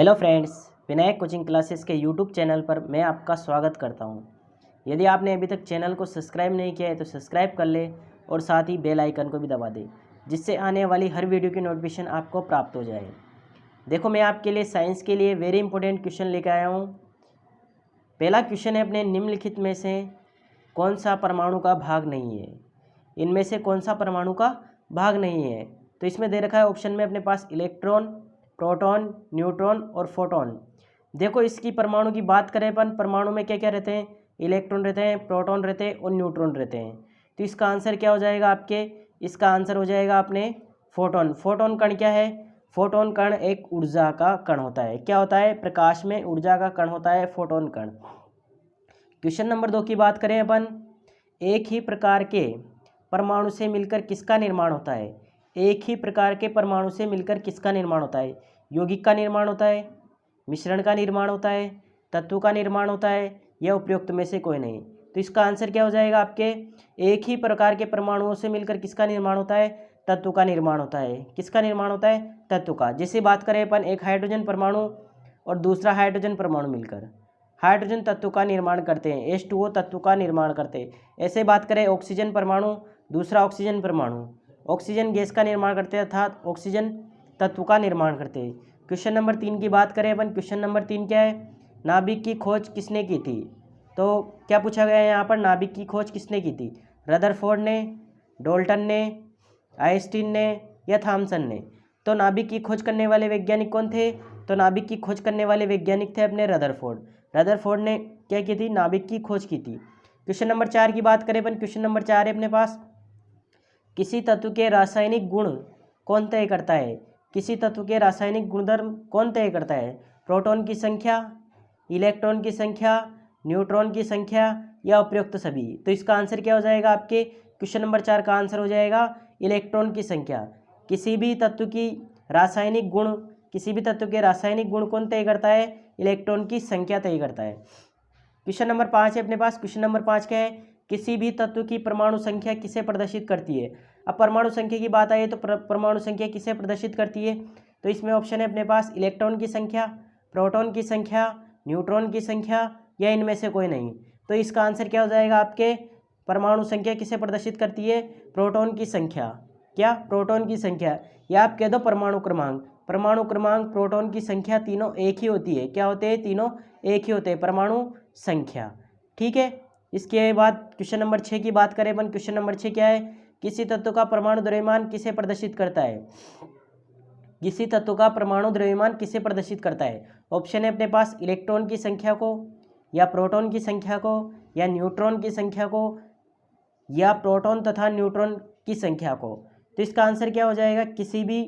Hello friends, Vinayak coaching classes के YouTube channel पर मैं आपका स्वागत करता हूं। यदि आपने अभी तक चैनल को सब्सक्राइब नहीं किया है तो सब्सक्राइब कर ले और साथ ही बेल आइकन को भी दबा दे, जिससे आने वाली हर वीडियो की नोटिफिकेशन आपको प्राप्त हो जाए। देखो, मैं आपके लिए साइंस के लिए वेरी इंपॉर्टेंट क्वेश्चन लेकर आया हूँ। पहला क्वेश्चन है, अपने निम्नलिखित में से कौन सा परमाणु का भाग नहीं है। इनमें से कौन सा परमाणु का भाग नहीं है? तो इसमें दे रखा है ऑप्शन में अपने पास इलेक्ट्रॉन, प्रोटॉन, न्यूट्रॉन और फोटॉन। देखो, इसकी परमाणु की बात करें अपन, परमाणु में क्या क्या रहते हैं? इलेक्ट्रॉन रहते हैं, प्रोटॉन रहते हैं और न्यूट्रॉन रहते हैं। तो इसका आंसर क्या हो जाएगा आपके? इसका आंसर हो जाएगा अपने फोटॉन। फोटॉन कण क्या है? फोटॉन कण एक ऊर्जा का कण होता है। क्या होता है? प्रकाश में ऊर्जा का कण होता है फोटॉन कण। क्वेश्चन नंबर 2 की बात करें अपन, एक ही प्रकार के परमाणु से मिलकर किसका निर्माण होता है? एक ही प्रकार के परमाणु से मिलकर किसका निर्माण होता है? यौगिक का निर्माण होता है, मिश्रण का निर्माण होता है, तत्व का निर्माण होता है, या उपयुक्त में से कोई नहीं? तो इसका आंसर क्या हो जाएगा आपके? एक ही प्रकार के परमाणुओं से मिलकर किसका निर्माण होता है? तत्व का निर्माण होता है। किसका निर्माण होता है? तत्व का। जैसे बात करें अपन, एक हाइड्रोजन परमाणु और दूसरा हाइड्रोजन परमाणु मिलकर हाइड्रोजन तत्व का निर्माण करते हैं, H2O तत्व का निर्माण करते हैं। ऐसे बात करें, ऑक्सीजन परमाणु दूसरा ऑक्सीजन परमाणु ऑक्सीजन गैस का निर्माण करते हैं, अर्थात ऑक्सीजन तत्व का निर्माण करते हैं। क्वेश्चन नंबर 3 की बात करें अपन, क्वेश्चन नंबर 3 क्या है? नाभिक की खोज किसने की थी? तो क्या पूछा गया है यहाँ पर? नाभिक की खोज किसने की थी? रदरफोर्ड ने, डाल्टन ने, आइंस्टीन ने या थॉमसन ने? तो नाभिक की खोज करने वाले वैज्ञानिक कौन थे? तो नाभिक की खोज करने वाले वैज्ञानिक थे अपने रदरफोर्ड। रदरफोर्ड ने क्या की थी? नाभिक की खोज की थी। क्वेश्चन नंबर 4 की बात करें अपन, क्वेश्चन नंबर 4 है अपने पास, किसी तत्व के रासायनिक गुण कौन तय करता है? किसी तत्व के रासायनिक गुणधर्म कौन तय करता है? प्रोटॉन की संख्या, इलेक्ट्रॉन की संख्या, न्यूट्रॉन की संख्या या उपयुक्त सभी? तो इसका आंसर क्या हो जाएगा आपके? क्वेश्चन नंबर 4 का आंसर हो जाएगा इलेक्ट्रॉन की संख्या। किसी भी तत्व की रासायनिक गुण किसी भी तत्व के रासायनिक गुण कौन तय करता है? इलेक्ट्रॉन की संख्या तय करता है। क्वेश्चन नंबर 5 है अपने पास। क्वेश्चन नंबर 5 क्या है? किसी भी तत्व की परमाणु संख्या किसे प्रदर्शित करती है? अब परमाणु संख्या की बात आई तो परमाणु संख्या किसे प्रदर्शित करती है? तो इसमें ऑप्शन है अपने पास इलेक्ट्रॉन की संख्या, प्रोटॉन की संख्या, न्यूट्रॉन की संख्या या इनमें से कोई नहीं? तो इसका आंसर क्या हो जाएगा आपके? परमाणु संख्या किसे प्रदर्शित करती है? प्रोटॉन की संख्या। क्या? प्रोटॉन की संख्या, या आप कह दो परमाणु क्रमांक। परमाणु क्रमांक, प्रोटॉन की संख्या, तीनों एक ही होती है। क्या होते हैं? तीनों एक ही होते हैं, परमाणु संख्या। ठीक है। इसके बाद क्वेश्चन नंबर 6 की बात करें अपन, क्वेश्चन नंबर 6 क्या है? किसी तत्व का परमाणु द्रव्यमान किसे प्रदर्शित करता है? किसी तत्व का परमाणु द्रव्यमान किसे प्रदर्शित करता है? ऑप्शन है अपने पास इलेक्ट्रॉन की संख्या को, या प्रोटॉन की संख्या को, या न्यूट्रॉन की संख्या को, या प्रोटॉन तथा न्यूट्रॉन की संख्या को? तो इसका आंसर क्या हो जाएगा? किसी भी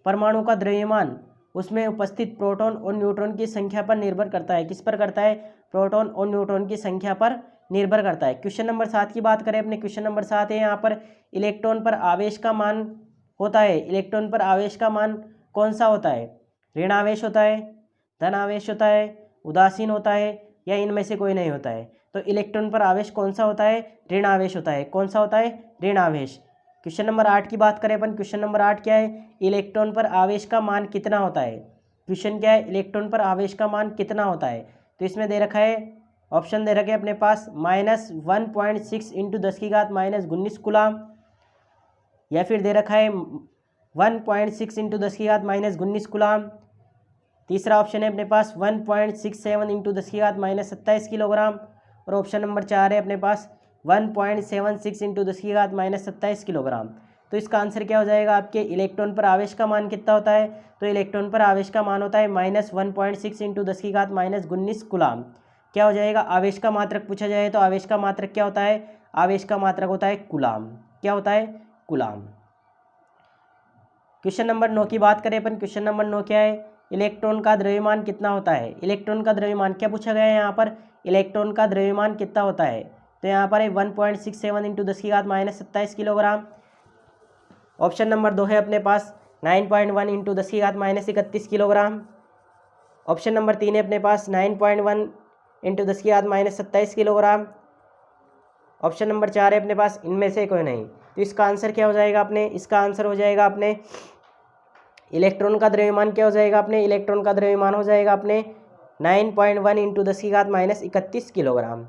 परमाणु का द्रव्यमान उसमें उपस्थित प्रोटॉन और न्यूट्रॉन की संख्या पर निर्भर करता है। किस पर करता है? प्रोटॉन और न्यूट्रॉन की संख्या पर निर्भर करता है। क्वेश्चन नंबर 7 की बात करें अपने, क्वेश्चन नंबर 7 है यहाँ पर, इलेक्ट्रॉन पर आवेश का मान होता है। इलेक्ट्रॉन पर आवेश का मान कौन सा होता है? ऋण आवेश होता है, धन आवेश होता है, उदासीन होता है, या इनमें से कोई नहीं होता है? तो इलेक्ट्रॉन पर आवेश कौन सा होता है? ऋण आवेश होता है। कौन सा होता है? ऋण आवेश। क्वेश्चन नंबर 8 की बात करें अपन, क्वेश्चन नंबर 8 क्या है? इलेक्ट्रॉन पर आवेश का मान कितना होता है? क्वेश्चन क्या है? इलेक्ट्रॉन पर आवेश का मान कितना होता है? तो इसमें दे रखा है, ऑप्शन दे रखे अपने पास, -1.6 × 10⁻⁻19 कूलम, या फिर दे रखा है 1.6 × 10⁻⁻19 कूलम। तीसरा ऑप्शन है अपने पास 1.67 × 10⁻⁻27 किलोग्राम, और ऑप्शन नंबर 4 है अपने पास 1.76 × 10⁻⁻27 किलोग्राम। तो इसका आंसर क्या हो जाएगा आपके? इलेक्ट्रॉन पर आवेश का मान कितना होता है? तो इलेक्ट्रॉन पर आवेश का मान होता है -1.6 × 10⁻⁻19 कूलम। क्या हो जाएगा? आवेश का मात्रक पूछा जाए तो आवेश का मात्रक क्या होता है? आवेश का मात्रक होता है कूलम। क्या होता है? कूलम। क्वेश्चन नंबर 9 की बात करें अपन, क्वेश्चन नंबर 9 क्या है? इलेक्ट्रॉन का द्रव्यमान कितना होता है? इलेक्ट्रॉन का द्रव्यमान क्या पूछा गया है यहाँ पर? इलेक्ट्रॉन का द्रव्यमान कितना होता है? तो यहाँ पर है 1.67 × 10⁻⁻27 किलोग्राम। ऑप्शन नंबर 2 है अपने पास 9.1 × 10⁻⁻31 किलोग्राम। ऑप्शन नंबर 3 है अपने पास 9.1 × 10⁻⁻27 किलोग्राम। ऑप्शन नंबर 4 है अपने पास इनमें से कोई नहीं। तो इसका आंसर क्या हो जाएगा अपने? इसका आंसर हो जाएगा अपने इलेक्ट्रॉन का द्रव्यमान क्या हो जाएगा अपने, इलेक्ट्रॉन का द्रव्यमान हो जाएगा अपने 9.1 इंटू 10⁻−31 किलोग्राम।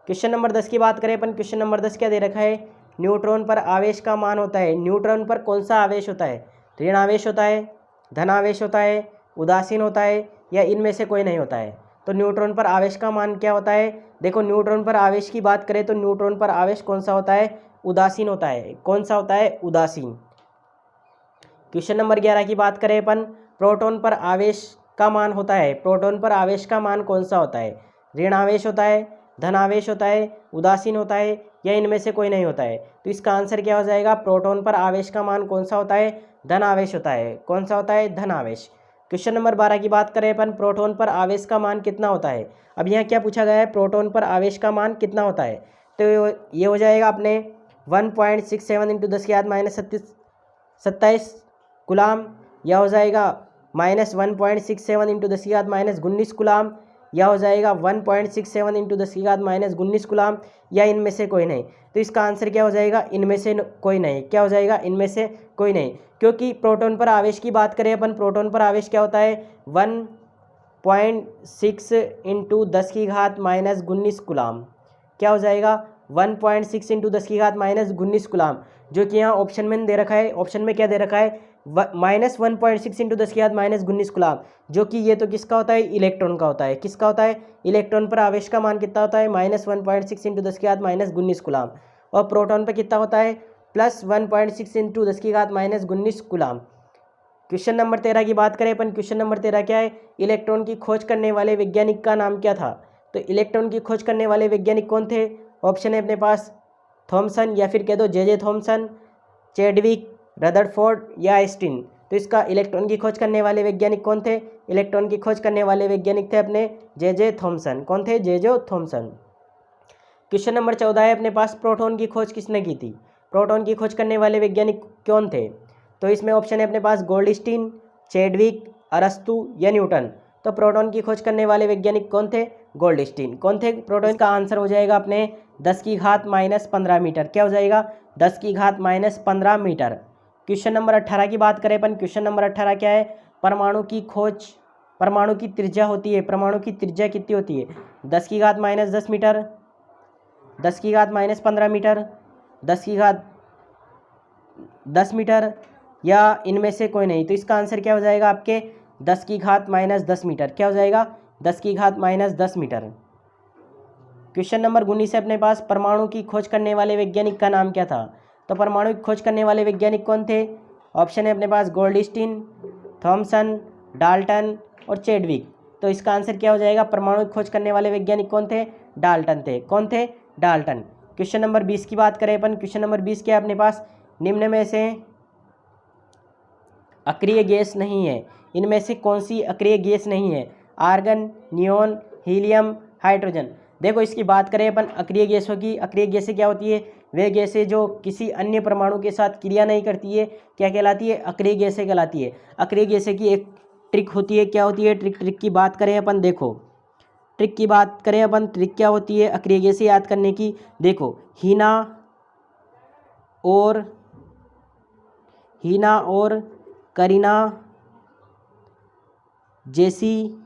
क्वेश्चन नंबर 10 की बात करें अपन, क्वेश्चन नंबर 10 क्या दे रखा है, न्यूट्रॉन पर आवेश का मान होता है। न्यूट्रॉन पर कौन सा आवेश होता है, ऋण आवेश होता है, धन आवेश होता है, उदासीन होता है, या इनमें से कोई नहीं होता है। तो न्यूट्रॉन पर आवेश का मान क्या होता है, देखो न्यूट्रॉन पर आवेश की बात करें तो न्यूट्रॉन पर आवेश कौन सा होता है, उदासीन होता है। कौन सा होता है, उदासीन। क्वेश्चन नंबर 11 की बात करें अपन, प्रोटॉन पर आवेश का मान होता है। प्रोटॉन पर आवेश का मान कौन सा होता है, ऋण आवेश होता है, धन आवेश होता है, उदासीन होता है, या इनमें से कोई नहीं होता है। तो इसका आंसर क्या हो जाएगा, प्रोटॉन पर आवेश का मान कौन सा होता है, धन आवेश होता है। कौन सा होता है, धन आवेश। क्वेश्चन नंबर 12 की बात करें अपन, प्रोटॉन पर आवेश का मान कितना होता है। अब यहाँ क्या पूछा गया है, प्रोटॉन पर आवेश का मान कितना होता है। तो ये हो जाएगा अपने 1.67 इंटू 10⁻27 गुलाम, या हो जाएगा -1.67 इंटू 10⁻19 गुलाम, या हो जाएगा 1.67 इंटू 10⁻19 गुलाम, या इनमें से कोई नहीं। तो इसका आंसर क्या हो जाएगा, इनमें से कोई नहीं। क्या हो जाएगा, इनमें से कोई नहीं, क्योंकि प्रोटॉन पर आवेश की बात करें अपन, प्रोटॉन पर आवेश क्या होता है, 1.6 इंटू 10⁻19 गुलाम। क्या हो जाएगा, 1.6 इंटू 10⁻19 गुलाम, जो कि यहाँ ऑप्शन में दे रखा है। ऑप्शन में क्या दे रखा है, -1.6 इंटू 10⁻19 गुलाम, जो कि ये तो किसका होता है, इलेक्ट्रॉन का होता है। किसका होता है, इलेक्ट्रॉन पर आवेश का मान कितना होता है, -1.6 इंटू 10⁻19 गुलाम। और प्रोटॉन पर कितना होता है, +1.6 इंटू 10⁻19 गुलाम। क्वेश्चन नंबर 13 की बात करें अपन, क्वेश्चन नंबर 13 क्या है, इलेक्ट्रॉन की खोज करने वाले वैज्ञानिक का नाम क्या था। तो इलेक्ट्रॉन की खोज करने वाले वैज्ञानिक कौन थे, ऑप्शन है अपने पास थॉमसन, या फिर कह दो जे थॉमसन, चैडविक, रदरफोर्ड, या आइंस्टीन। तो इसका इलेक्ट्रॉन की खोज करने वाले वैज्ञानिक कौन थे, इलेक्ट्रॉन की खोज करने वाले वैज्ञानिक थे अपने जे थॉमसन। कौन थे, जे थॉमसन। क्वेश्चन नंबर 14 है अपने पास, प्रोटॉन की खोज किसने की थी। प्रोटॉन की खोज करने वाले वैज्ञानिक कौन थे। तो इसमें ऑप्शन है अपने पास गोल्डस्टीन, चैडविक, अरस्तु, या न्यूटन। तो प्रोटॉन की खोज करने वाले वैज्ञानिक कौन थे, गोल्डस्टीन। कौन थे, प्रोटॉन। का आंसर हो जाएगा अपने 10⁻−15 मीटर। क्या हो जाएगा, 10⁻−15 मीटर। क्वेश्चन नंबर 18 की बात करें अपन, क्वेश्चन नंबर 18 क्या है, परमाणु की खोज, परमाणु की त्रिज्या होती है, परमाणु की त्रिज्या कितनी होती है, 10⁻−10 मीटर, 10⁻−15 मीटर, 10 मीटर, या इनमें से कोई नहीं। तो इसका आंसर क्या हो जाएगा आपके 10⁻−10 मीटर। क्या हो जाएगा, 10⁻−10 मीटर। क्वेश्चन नंबर 19 है अपने पास, परमाणु की खोज करने वाले वैज्ञानिक का नाम क्या था। तो परमाणु की खोज करने वाले वैज्ञानिक कौन थे, ऑप्शन है अपने पास गोल्डस्टीन, थॉमसन, डाल्टन, और चैडविक। तो इसका आंसर क्या हो जाएगा, परमाणु की खोज करने वाले वैज्ञानिक कौन थे, डाल्टन थे। कौन थे, डाल्टन। क्वेश्चन नंबर 20 की बात करें अपन, क्वेश्चन नंबर 20 क्या है अपने पास, निम्न में से अक्रिय गैस नहीं है, इनमें से कौन सी अक्रिय गैस नहीं है, आर्गन, नियोन, हीलियम, हाइड्रोजन। देखो इसकी बात करें अपन अक्रिय गैसों की, अक्रिय गैसें क्या होती है, वे गैसें जो किसी अन्य परमाणु के साथ क्रिया नहीं करती है, क्या कहलाती है, अक्रिय गैसें कहलाती है। अक्रिय गैसें की एक ट्रिक होती है, क्या होती है ट्रिक, ट्रिक की बात करें अपन, देखो ट्रिक की बात करें अपन, ट्रिक क्या होती है अक्रिय गैसें याद करने की। देखो हीना और करीना जैसी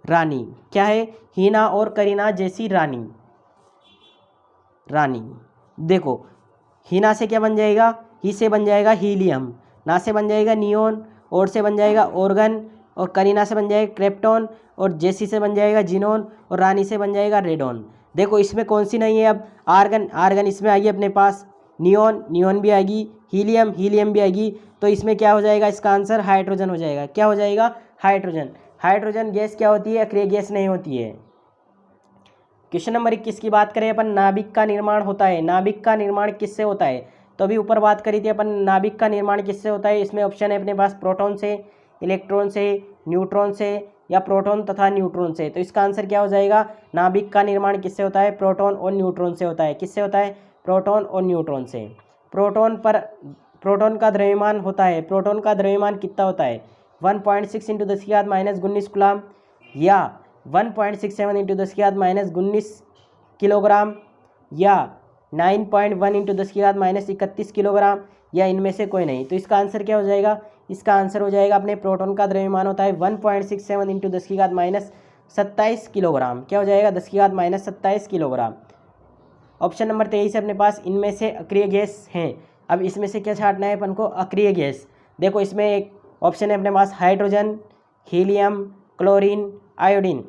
रानी। क्या है, हीना और करीना जैसी रानी। देखो हीना से क्या बन जाएगा, ही से बन जाएगा हीलियम, ना से बन जाएगा नियोन, और से बन जाएगा ऑर्गन, और करीना से बन जाएगा क्रिप्टॉन, और जेसी से बन जाएगा जिनोन, और रानी से बन जाएगा रेडॉन। देखो इसमें कौन सी नहीं है, अब आर्गन इसमें आएगी अपने पास, नियोन भी आएगी, हीलियम भी आएगी। तो इसमें क्या हो जाएगा, इसका आंसर हाइड्रोजन हो जाएगा। क्या हो जाएगा, हाइड्रोजन गैस क्या होती है, अक्रिय गैस नहीं होती है। क्वेश्चन नंबर 21 की बात करें अपन, नाभिक का निर्माण होता है, नाभिक का निर्माण किससे होता है। तो अभी ऊपर बात करी थी अपन, नाभिक का निर्माण किससे होता है। इसमें ऑप्शन है अपने पास प्रोटॉन से, इलेक्ट्रॉन से, न्यूट्रॉन से, या प्रोटॉन तथा न्यूट्रॉन से। तो इसका आंसर क्या हो जाएगा, नाभिक का निर्माण किससे होता है, प्रोटॉन और न्यूट्रॉन से होता है। किससे होता है, प्रोटॉन और न्यूट्रॉन से। प्रोटॉन का द्रव्यमान होता है, प्रोटॉन का द्रव्यमान कितना होता है, 1.6 इंटू 10⁻−19 गुलाम, या 1.67 इंटू 10⁻−19 किलोग्राम, या 9.1 इंटू 10⁻31 किलोग्राम, या इनमें से कोई नहीं। तो इसका आंसर क्या हो जाएगा? इसका आंसर हो जाएगा अपने प्रोटॉन का द्रव्यमान होता है 1.67 इंटू 10⁻⁻27 किलोग्राम। क्या हो जाएगा? 10⁻⁻27 किलोग्राम। ऑप्शन नंबर 23 अपने पास इनमें से अक्रिय गैस हैं। अब इसमें से क्या छांटना है अपन को? अक्रिय गैस। देखो इसमें एक ऑप्शन है अपने पास हाइड्रोजन, हीलियम, क्लोरीन, आयोडीन।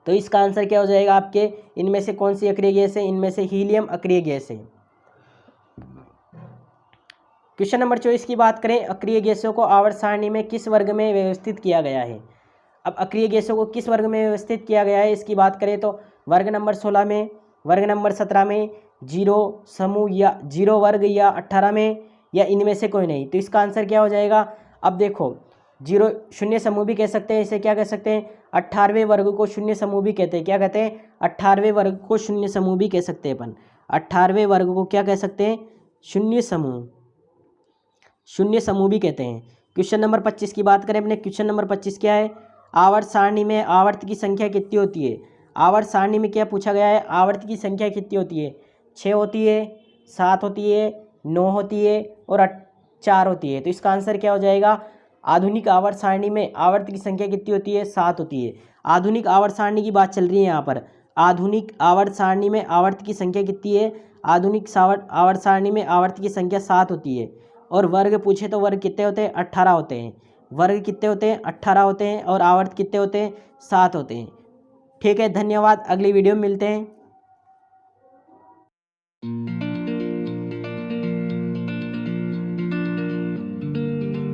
तो इसका आंसर क्या हो जाएगा आपके? इनमें से कौन सी अक्रिय गैस है? इनमें से हीलियम अक्रिय गैस है। क्वेश्चन नंबर 24 की बात करें, अक्रिय गैसों को आवर्त सारणी में किस वर्ग में व्यवस्थित किया गया है? अब अक्रिय गैसों को किस वर्ग में व्यवस्थित किया गया है इसकी बात करें तो वर्ग नंबर 16 में, वर्ग नंबर 17 में, 0 समूह या 0 वर्ग या 18 में, या इनमें से कोई नहीं। तो इसका आंसर क्या हो जाएगा? अब देखो 0 शून्य समूह भी कह सकते हैं, इसे क्या कह सकते हैं? 18वें वर्ग को शून्य समूह भी कहते हैं। क्या कहते हैं? 18वें वर्ग को शून्य समूह भी कह सकते हैं अपन। 18वें वर्ग को क्या कह सकते हैं? शून्य समूह, शून्य समूह भी कहते हैं। क्वेश्चन नंबर 25 की बात करें अपने, क्वेश्चन नंबर 25 क्या है? आवर्त सारणी में आवर्त की संख्या कितनी होती है? आवर्त सारणी में क्या पूछा गया है? आवर्त की संख्या कितनी होती है? 6 होती है, 7 होती है, 9 होती है और 4 होती है। तो इसका आंसर क्या हो जाएगा? आधुनिक आवर्त सारणी में आवर्त की संख्या कितनी होती है? 7 होती है। आधुनिक आवर्त सारणी की बात चल रही है यहाँ पर। आधुनिक आवर्त सारणी में आवर्त की संख्या कितनी है? आधुनिक आवर्त सारणी में आवर्त की संख्या 7 होती है। और वर्ग पूछे तो वर्ग कितने होते हैं? 18 होते हैं। वर्ग कितने होते हैं? 18 होते हैं। और आवर्त कितने होते हैं? 7 होते हैं। ठीक है, धन्यवाद। अगली वीडियो में मिलते हैं।